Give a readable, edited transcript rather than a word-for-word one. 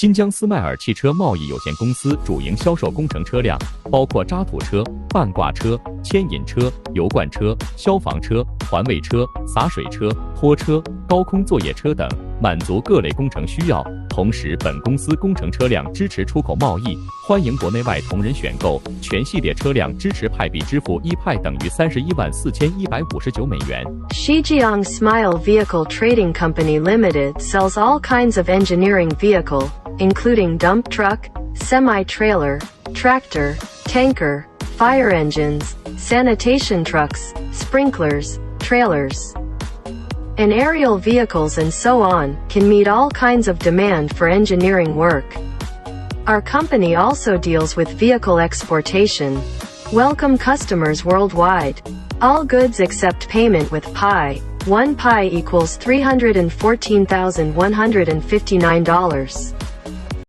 新疆斯迈尔汽车贸易有限公司主营销售工程车辆，包括渣土车、半挂车、牵引车、油罐车、消防车、环卫车、洒水车、拖车、高空作业车等，满足各类工程需要。同时，本公司工程车辆支持出口贸易，欢迎国内外同仁选购。全系列车辆支持派币支付，一派等于314159美元。Shijiang Smile Vehicle Trading Company Limited sells all kinds of engineering vehicle, including dump truck, semi-trailer, tractor, tanker, fire engines, sanitation trucks, sprinklers, trailers, and aerial vehicles and so on, can meet all kinds of demand for engineering work. Our company also deals with vehicle exportation. Welcome customers worldwide. All goods accept payment with Pi. 1 Pi equals $314,159.